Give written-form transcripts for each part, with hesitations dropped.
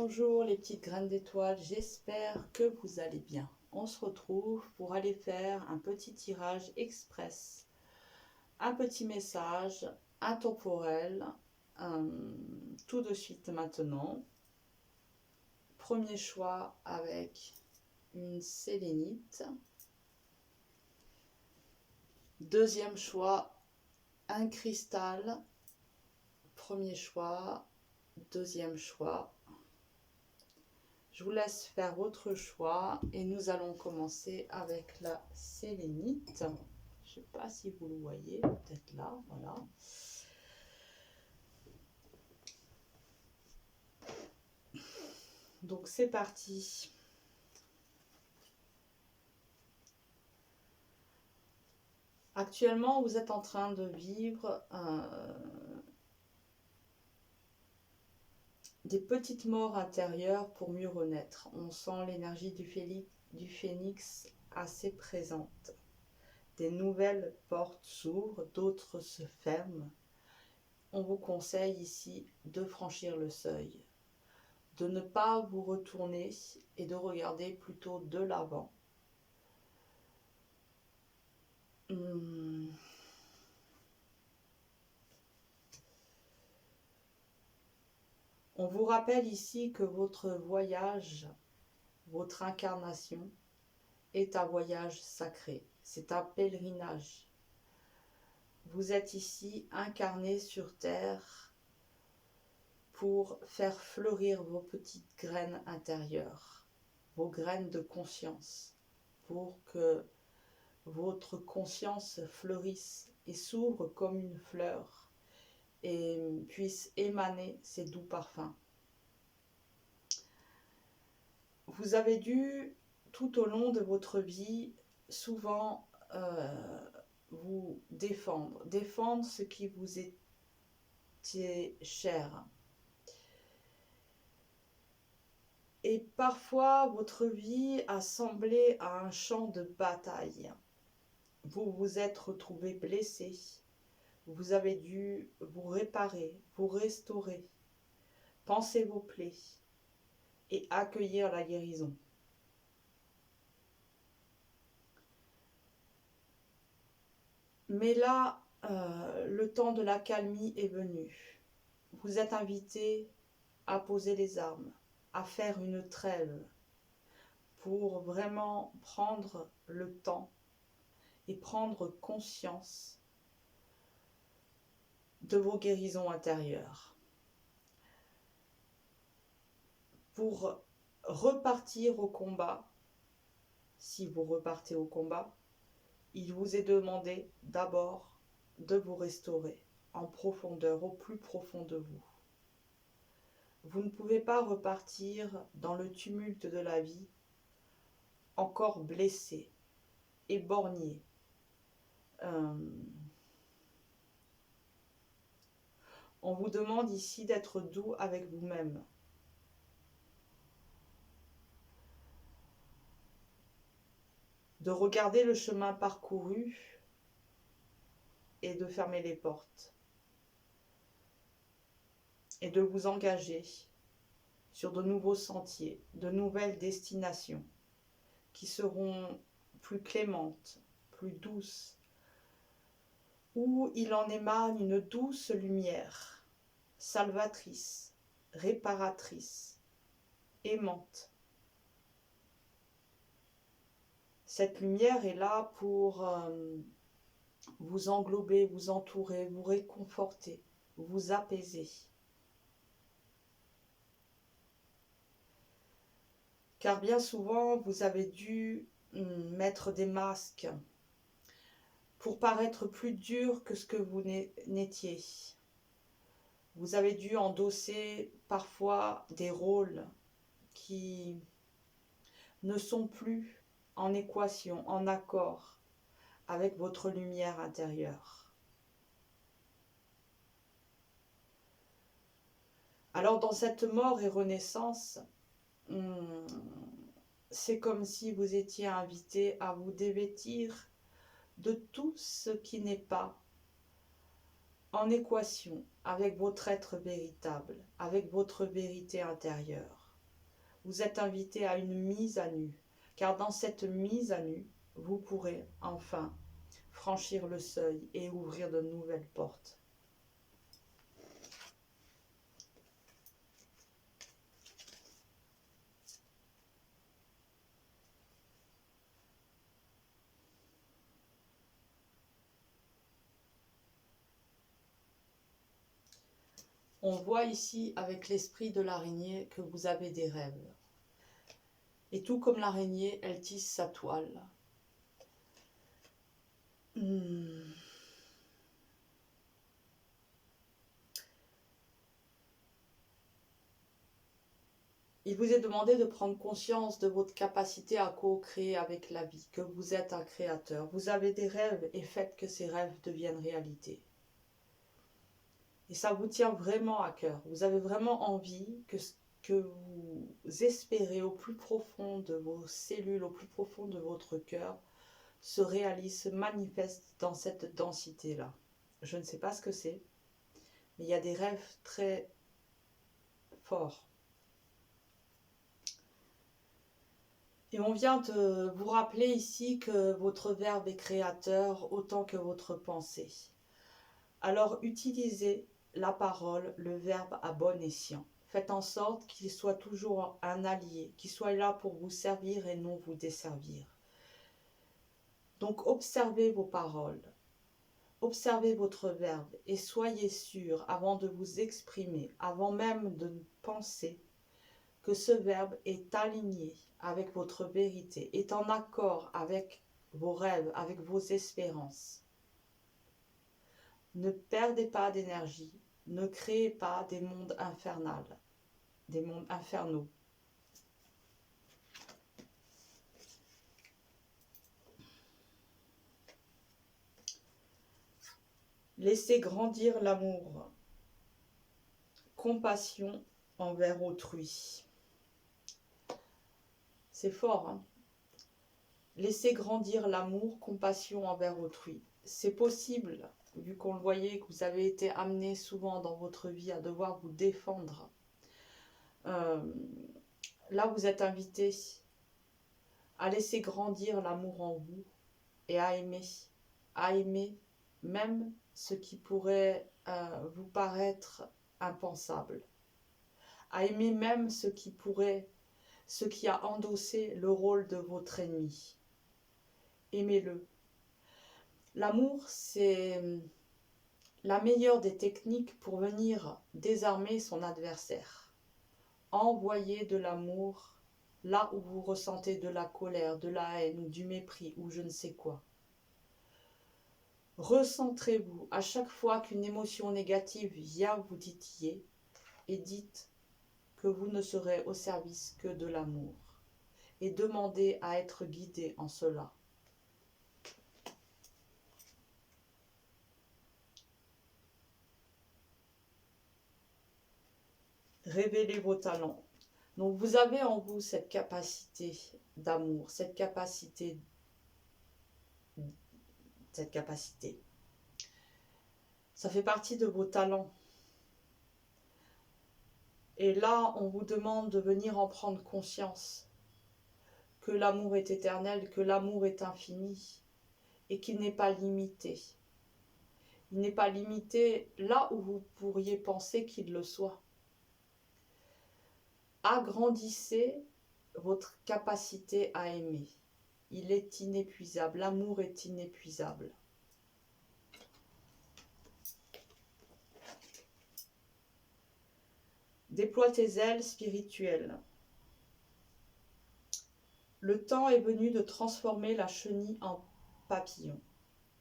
Bonjour les petites graines d'étoiles, j'espère que vous allez bien. On se retrouve pour aller faire un petit tirage express, un petit message intemporel, tout de suite maintenant. Premier choix avec une sélénite. Deuxième choix, un cristal. Premier choix, deuxième choix. Je vous laisse faire votre choix et nous allons commencer avec la sélénite. Je ne sais pas si vous le voyez, peut-être là, voilà. Donc c'est parti. Actuellement, vous êtes en train de vivre des petites morts intérieures pour mieux renaître. On sent l'énergie du phénix assez présente. Des nouvelles portes s'ouvrent, d'autres se ferment. On vous conseille ici de franchir le seuil, de ne pas vous retourner et de regarder plutôt de l'avant. On vous rappelle ici que votre voyage, votre incarnation est un voyage sacré, c'est un pèlerinage. Vous êtes ici incarné sur Terre pour faire fleurir vos petites graines intérieures, vos graines de conscience, pour que votre conscience fleurisse et s'ouvre comme une fleur et puisse émaner ses doux parfums. Vous avez dû, tout au long de votre vie, souvent vous défendre ce qui vous était cher. Et parfois, votre vie a semblé à un champ de bataille. Vous vous êtes retrouvé blessé. Vous avez dû vous réparer, vous restaurer, panser vos plaies et accueillir la guérison. Mais là, le temps de l'accalmie est venu. Vous êtes invité à poser les armes, à faire une trêve pour vraiment prendre le temps et prendre conscience de vos guérisons intérieures. Pour repartir au combat, si vous repartez au combat, il vous est demandé d'abord de vous restaurer en profondeur, au plus profond de vous. Vous ne pouvez pas repartir dans le tumulte de la vie encore blessé, éborgné. On vous demande ici d'être doux avec vous-même. De regarder le chemin parcouru et de fermer les portes. Et de vous engager sur de nouveaux sentiers, de nouvelles destinations qui seront plus clémentes, plus douces, où il en émane une douce lumière, salvatrice, réparatrice, aimante. Cette lumière est là pour vous englober, vous entourer, vous réconforter, vous apaiser. Car bien souvent, vous avez dû mettre des masques pour paraître plus dur que ce que vous n'étiez. Vous avez dû endosser parfois des rôles qui ne sont plus en équation, en accord avec votre lumière intérieure. Alors dans cette mort et renaissance, c'est comme si vous étiez invité à vous dévêtir de tout ce qui n'est pas en équation avec votre être véritable, avec votre vérité intérieure. vous êtes invité à une mise à nu, car dans cette mise à nu, vous pourrez enfin franchir le seuil et ouvrir de nouvelles portes. On voit ici avec l'esprit de l'araignée que vous avez des rêves. Et tout comme l'araignée, elle tisse sa toile. Il vous est demandé de prendre conscience de votre capacité à co-créer avec la vie, que vous êtes un créateur. Vous avez des rêves et faites que ces rêves deviennent réalité. Et ça vous tient vraiment à cœur. Vous avez vraiment envie que vous espérez au plus profond de vos cellules, au plus profond de votre cœur, se réalise, se manifeste dans cette densité-là. Je ne sais pas ce que c'est, mais il y a des rêves très forts. Et on vient de vous rappeler ici que votre verbe est créateur autant que votre pensée. Alors utilisez la parole, le verbe à bon escient. Faites en sorte qu'il soit toujours un allié, qu'il soit là pour vous servir et non vous desservir. Donc observez vos paroles, observez votre verbe et soyez sûr, avant de vous exprimer, avant même de penser, que ce verbe est aligné avec votre vérité, est en accord avec vos rêves, avec vos espérances. Ne perdez pas d'énergie, ne créez pas des mondes infernaux, des mondes infernaux. Laissez grandir l'amour, compassion envers autrui. C'est fort, hein? Laissez grandir l'amour, compassion envers autrui. C'est possible, vu qu'on le voyait, que vous avez été amené souvent dans votre vie à devoir vous défendre. Là, vous êtes invité à laisser grandir l'amour en vous et à aimer même ce qui pourrait vous paraître impensable, à aimer même ce qui a endossé le rôle de votre ennemi. Aimez-le. L'amour, c'est la meilleure des techniques pour venir désarmer son adversaire. Envoyez de l'amour là où vous ressentez de la colère, de la haine ou du mépris ou je ne sais quoi. Recentrez-vous à chaque fois qu'une émotion négative vient vous titiller et dites que vous ne serez au service que de l'amour et demandez à être guidé en cela. Révélez vos talents. Donc vous avez en vous cette capacité d'amour, cette capacité. Ça fait partie de vos talents. Et là, on vous demande de venir en prendre conscience, que l'amour est éternel, que l'amour est infini et qu'il n'est pas limité. Il n'est pas limité là où vous pourriez penser qu'il le soit. Agrandissez votre capacité à aimer. Il est inépuisable, l'amour est inépuisable. Déploie tes ailes spirituelles. Le temps est venu de transformer la chenille en papillon.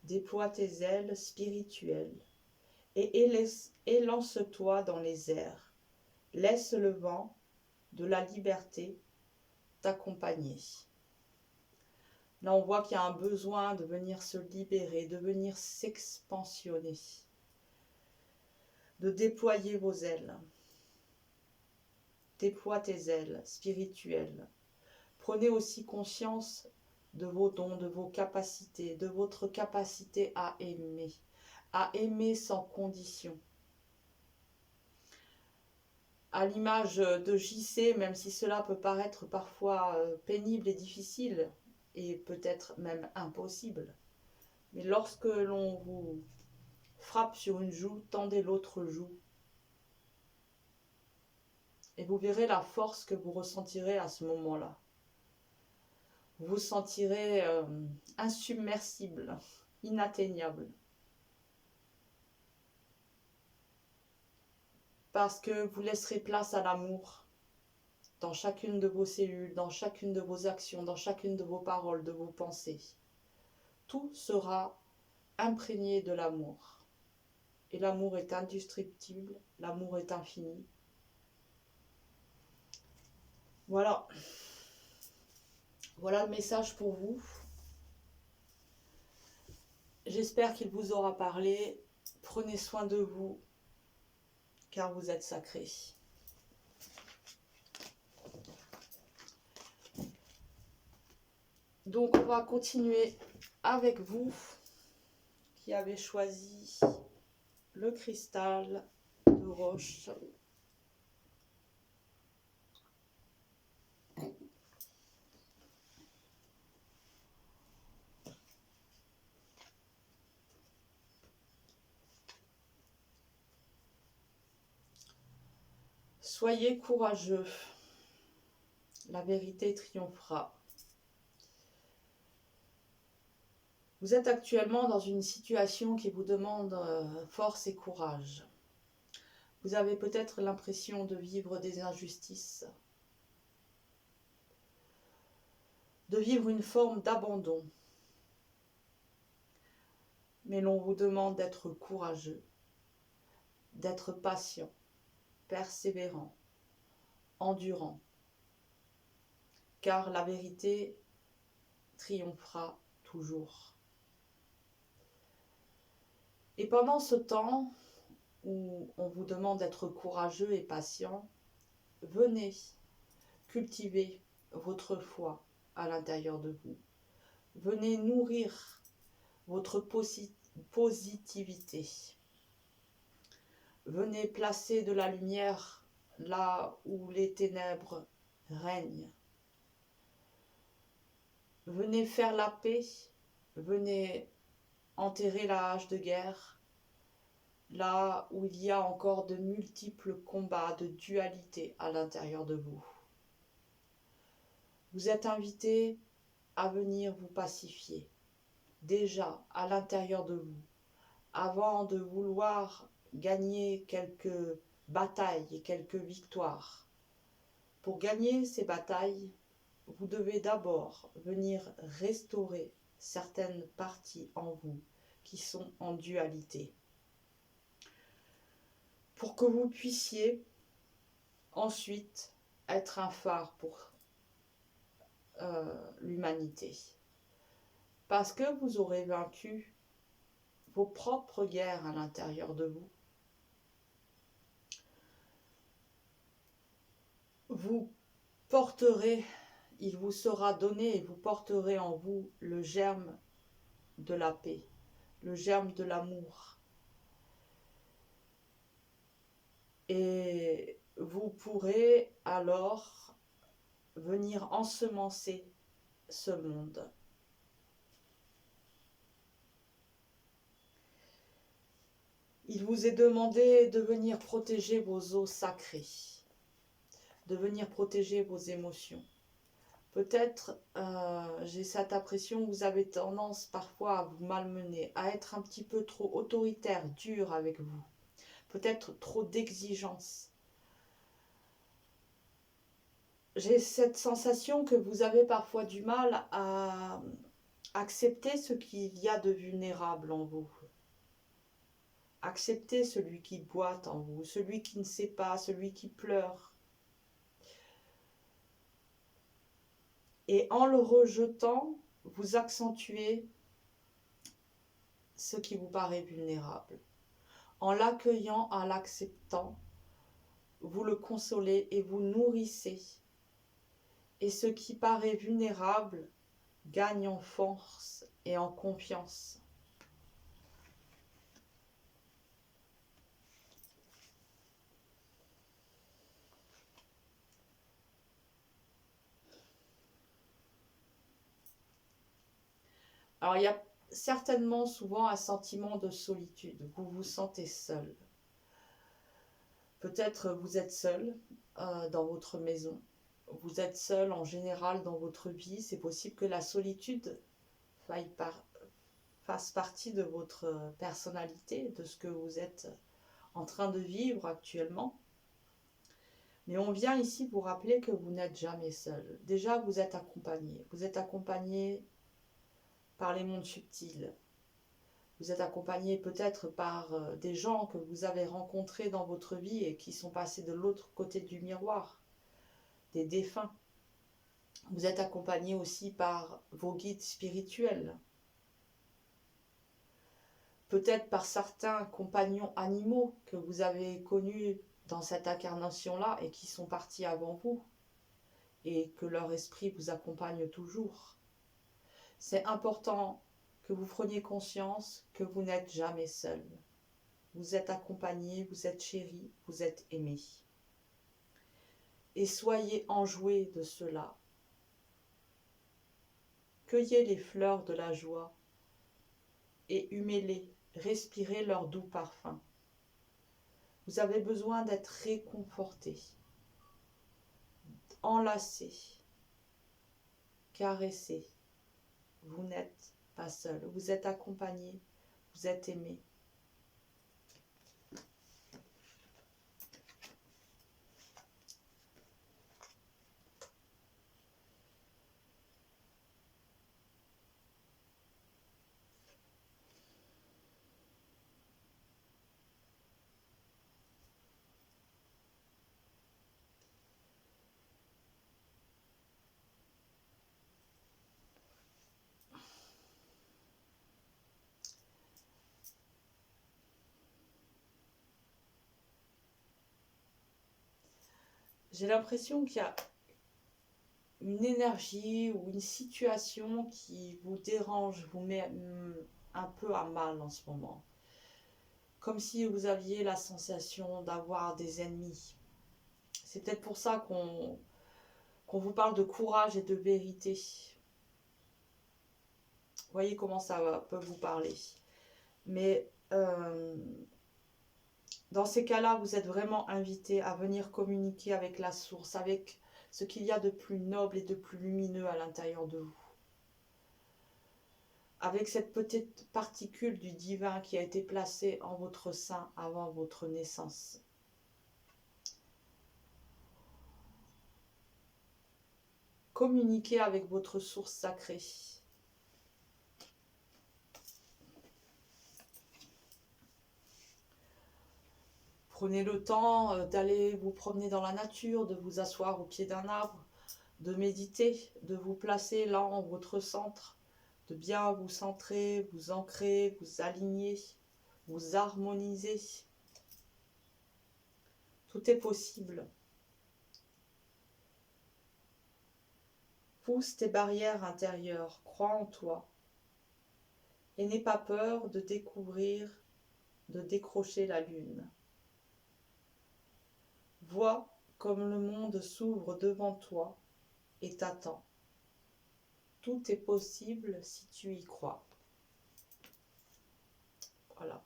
Déploie tes ailes spirituelles et élance-toi dans les airs. Laisse le vent de la liberté t'accompagner. Là, on voit qu'il y a un besoin de venir se libérer, de venir s'expansionner, de déployer vos ailes. Déploie tes ailes spirituelles. Prenez aussi conscience de vos dons, de vos capacités, de votre capacité à aimer sans condition. à l'image de JC, même si cela peut paraître parfois pénible et difficile, et peut-être même impossible. Mais lorsque l'on vous frappe sur une joue, tendez l'autre joue. Et vous verrez la force que vous ressentirez à ce moment-là. Vous vous sentirez insubmersible, inatteignable. Parce que vous laisserez place à l'amour dans chacune de vos cellules, dans chacune de vos actions, dans chacune de vos paroles, de vos pensées. Tout sera imprégné de l'amour. Et l'amour est indestructible, l'amour est infini. Voilà. Voilà le message pour vous. J'espère qu'il vous aura parlé. Prenez soin de vous, car vous êtes sacrés. Donc on va continuer avec vous qui avez choisi le cristal de roche. Soyez courageux, la vérité triomphera. Vous êtes actuellement dans une situation qui vous demande force et courage. Vous avez peut-être l'impression de vivre des injustices, de vivre une forme d'abandon. Mais l'on vous demande d'être courageux, d'être patient, persévérant, endurant, car la vérité triomphera toujours. Et pendant ce temps où on vous demande d'être courageux et patient, venez cultiver votre foi à l'intérieur de vous. Venez nourrir votre positivité. Venez placer de la lumière là où les ténèbres règnent. Venez faire la paix. Venez enterrer la hache de guerre, là où il y a encore de multiples combats de dualité à l'intérieur de vous. Vous êtes invité à venir vous pacifier, déjà à l'intérieur de vous, avant de vouloir gagner quelques batailles et quelques victoires. Pour gagner ces batailles, vous devez d'abord venir restaurer certaines parties en vous qui sont en dualité, pour que vous puissiez ensuite être un phare pour l'humanité. Parce que vous aurez vaincu vos propres guerres à l'intérieur de vous. Vous porterez, il vous sera donné et vous porterez en vous le germe de la paix, le germe de l'amour. Et vous pourrez alors venir ensemencer ce monde. Il vous est demandé de venir protéger vos eaux sacrées, de venir protéger vos émotions. Peut-être, j'ai cette impression, vous avez tendance parfois à vous malmener, à être un petit peu trop autoritaire, dur avec vous. Peut-être trop d'exigences. J'ai cette sensation que vous avez parfois du mal à accepter ce qu'il y a de vulnérable en vous. Accepter celui qui boite en vous, celui qui ne sait pas, celui qui pleure. Et en le rejetant, vous accentuez ce qui vous paraît vulnérable. En l'accueillant, en l'acceptant, vous le consolez et vous nourrissez. Et ce qui paraît vulnérable gagne en force et en confiance. Alors, il y a certainement souvent un sentiment de solitude. Vous vous sentez seul. Peut-être vous êtes seul dans votre maison. Vous êtes seul en général dans votre vie. C'est possible que la solitude fasse partie de votre personnalité, de ce que vous êtes en train de vivre actuellement. Mais on vient ici vous rappeler que vous n'êtes jamais seul. Déjà, vous êtes accompagné. Vous êtes accompagné par les mondes subtils. Vous êtes accompagné peut-être par des gens que vous avez rencontrés dans votre vie et qui sont passés de l'autre côté du miroir, des défunts. Vous êtes accompagné aussi par vos guides spirituels. Peut-être par certains compagnons animaux que vous avez connus dans cette incarnation-là et qui sont partis avant vous et que leur esprit vous accompagne toujours. C'est important que vous preniez conscience que vous n'êtes jamais seul. Vous êtes accompagné, vous êtes chéri, vous êtes aimé. Et soyez enjoués de cela. Cueillez les fleurs de la joie et humez-les, respirez leur doux parfum. Vous avez besoin d'être réconforté, enlacé, caressé. Vous n'êtes pas seul, vous êtes accompagné, vous êtes aimé. J'ai l'impression qu'il y a une énergie ou une situation qui vous dérange, vous met un peu à mal en ce moment. Comme si vous aviez la sensation d'avoir des ennemis. C'est peut-être pour ça qu'on vous parle de courage et de vérité. Voyez comment ça peut vous parler. Mais dans ces cas-là, vous êtes vraiment invité à venir communiquer avec la source, avec ce qu'il y a de plus noble et de plus lumineux à l'intérieur de vous. Avec cette petite particule du divin qui a été placée en votre sein avant votre naissance. Communiquez avec votre source sacrée. Prenez le temps d'aller vous promener dans la nature, de vous asseoir au pied d'un arbre, de méditer, de vous placer là en votre centre, de bien vous centrer, vous ancrer, vous aligner, vous harmoniser. Tout est possible. Pousse tes barrières intérieures, crois en toi et n'aie pas peur de découvrir, de décrocher la lune. Vois comme le monde s'ouvre devant toi et t'attend. Tout est possible si tu y crois. Voilà.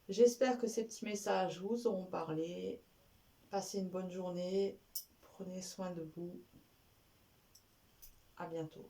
J'espère que ces petits messages vous auront parlé. Passez une bonne journée. Prenez soin de vous. À bientôt.